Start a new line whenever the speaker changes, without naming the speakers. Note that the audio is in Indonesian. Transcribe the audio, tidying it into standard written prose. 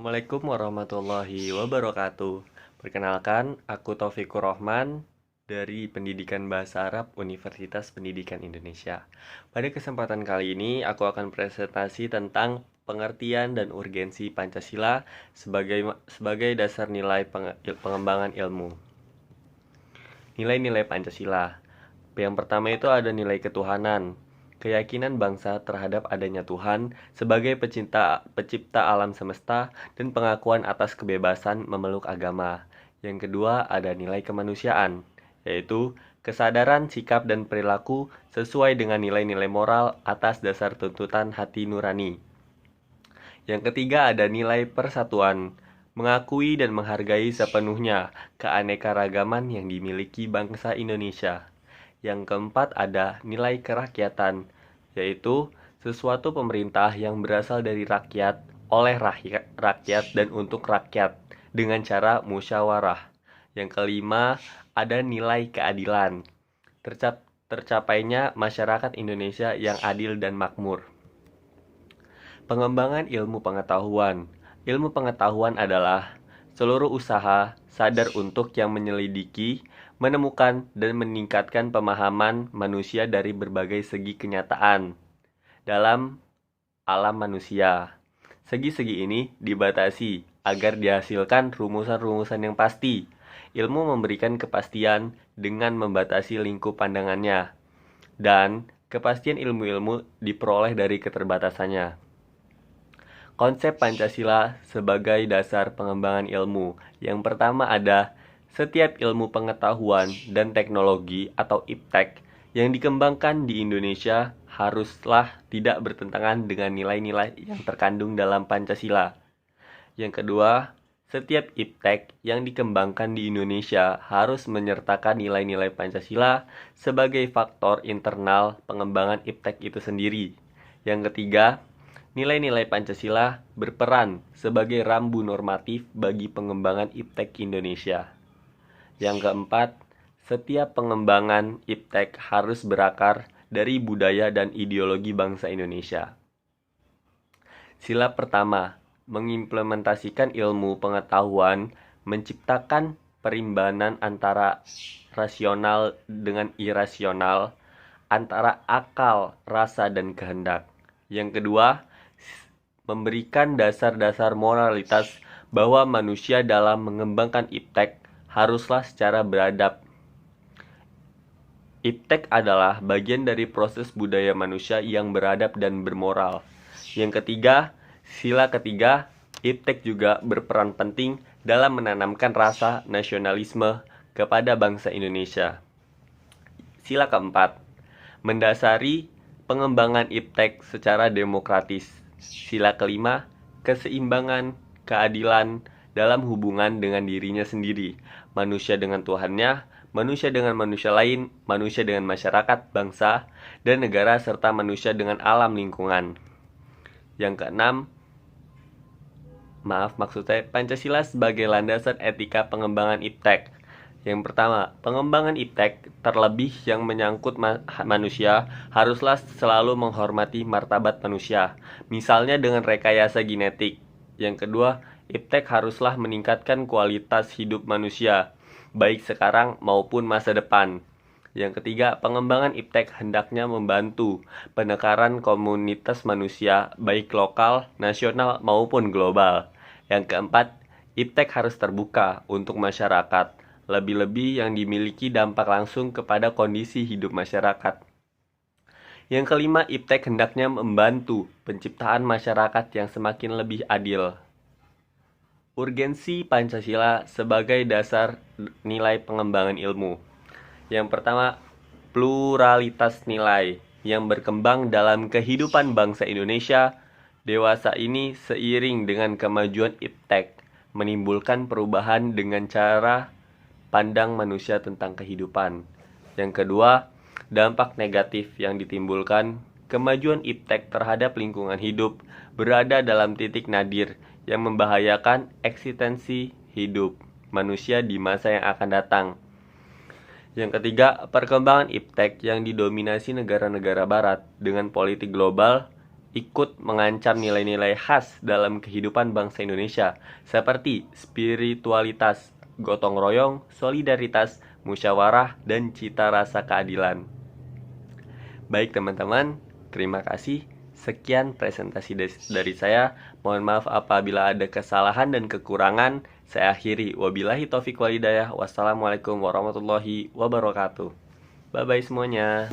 Assalamualaikum warahmatullahi wabarakatuh. Perkenalkan, aku Taufikur Rohman dari Pendidikan Bahasa Arab Universitas Pendidikan Indonesia. Pada kesempatan kali ini, aku akan presentasi tentang pengertian dan urgensi Pancasila sebagai dasar nilai pengembangan ilmu. Nilai-nilai Pancasila. Yang pertama itu ada nilai ketuhanan. Keyakinan bangsa terhadap adanya Tuhan sebagai pencipta alam semesta dan pengakuan atas kebebasan memeluk agama. Yang kedua ada nilai kemanusiaan, yaitu kesadaran sikap dan perilaku sesuai dengan nilai-nilai moral atas dasar tuntutan hati nurani. Yang ketiga ada nilai persatuan, mengakui dan menghargai sepenuhnya keanekaragaman yang dimiliki bangsa Indonesia. Yang keempat ada nilai kerakyatan, yaitu sesuatu pemerintah yang berasal dari rakyat, oleh rakyat dan untuk rakyat, dengan cara musyawarah. Yang kelima ada nilai keadilan, tercapainya masyarakat Indonesia yang adil dan makmur. Pengembangan ilmu pengetahuan. Ilmu pengetahuan adalah seluruh usaha sadar untuk yang menyelidiki, menemukan, dan meningkatkan pemahaman manusia dari berbagai segi kenyataan dalam alam manusia. Segi-segi ini dibatasi agar dihasilkan rumusan-rumusan yang pasti. Ilmu memberikan kepastian dengan membatasi lingkup pandangannya, dan kepastian ilmu-ilmu diperoleh dari keterbatasannya. Konsep Pancasila sebagai dasar pengembangan ilmu. Yang pertama ada setiap ilmu pengetahuan dan teknologi atau IPTEK yang dikembangkan di Indonesia haruslah tidak bertentangan dengan nilai-nilai yang terkandung dalam Pancasila. Yang kedua, setiap IPTEK yang dikembangkan di Indonesia harus menyertakan nilai-nilai Pancasila sebagai faktor internal pengembangan IPTEK itu sendiri. Yang ketiga, nilai-nilai Pancasila berperan sebagai rambu normatif bagi pengembangan IPTEK Indonesia. Yang keempat, setiap pengembangan IPTEK harus berakar dari budaya dan ideologi bangsa Indonesia. Sila pertama, mengimplementasikan ilmu pengetahuan, menciptakan perimbangan antara rasional dengan irasional, antara akal, rasa, dan kehendak. Yang kedua, memberikan dasar-dasar moralitas bahwa manusia dalam mengembangkan IPTEK haruslah secara beradab. IPTEK adalah bagian dari proses budaya manusia yang beradab dan bermoral. Yang ketiga, sila ketiga, IPTEK juga berperan penting dalam menanamkan rasa nasionalisme kepada bangsa Indonesia. Sila keempat, mendasari pengembangan IPTEK secara demokratis. Sila kelima, keseimbangan, keadilan dalam hubungan dengan dirinya sendiri, manusia dengan Tuhannya, manusia dengan manusia lain, manusia dengan masyarakat, bangsa, dan negara, serta manusia dengan alam lingkungan. Yang keenam, Pancasila sebagai landasan etika pengembangan IPTEK. Yang pertama, pengembangan IPTEK terlebih yang menyangkut manusia haruslah selalu menghormati martabat manusia, misalnya dengan rekayasa genetik. Yang kedua, IPTEK haruslah meningkatkan kualitas hidup manusia, baik sekarang maupun masa depan. Yang ketiga, pengembangan IPTEK hendaknya membantu penekanan komunitas manusia, baik lokal, nasional, maupun global. Yang keempat, IPTEK harus terbuka untuk masyarakat, lebih-lebih yang dimiliki dampak langsung kepada kondisi hidup masyarakat. Yang kelima, IPTEK hendaknya membantu penciptaan masyarakat yang semakin lebih adil. Urgensi Pancasila sebagai dasar nilai pengembangan ilmu. Yang pertama, pluralitas nilai yang berkembang dalam kehidupan bangsa Indonesia dewasa ini seiring dengan kemajuan IPTEK menimbulkan perubahan dengan cara pandang manusia tentang kehidupan. Yang kedua, dampak negatif yang ditimbulkan kemajuan IPTEK terhadap lingkungan hidup berada dalam titik nadir yang membahayakan eksistensi hidup manusia di masa yang akan datang. Yang ketiga, perkembangan IPTEK yang didominasi negara-negara barat dengan politik global ikut mengancam nilai-nilai khas dalam kehidupan bangsa Indonesia, seperti spiritualitas, gotong royong, solidaritas, musyawarah, dan cita rasa keadilan. Baik teman-teman, terima kasih. Sekian presentasi dari saya. Mohon maaf apabila ada kesalahan dan kekurangan. Saya akhiri. Wabillahi taufiq walhidayah. Wassalamualaikum warahmatullahi wabarakatuh. Bye-bye semuanya.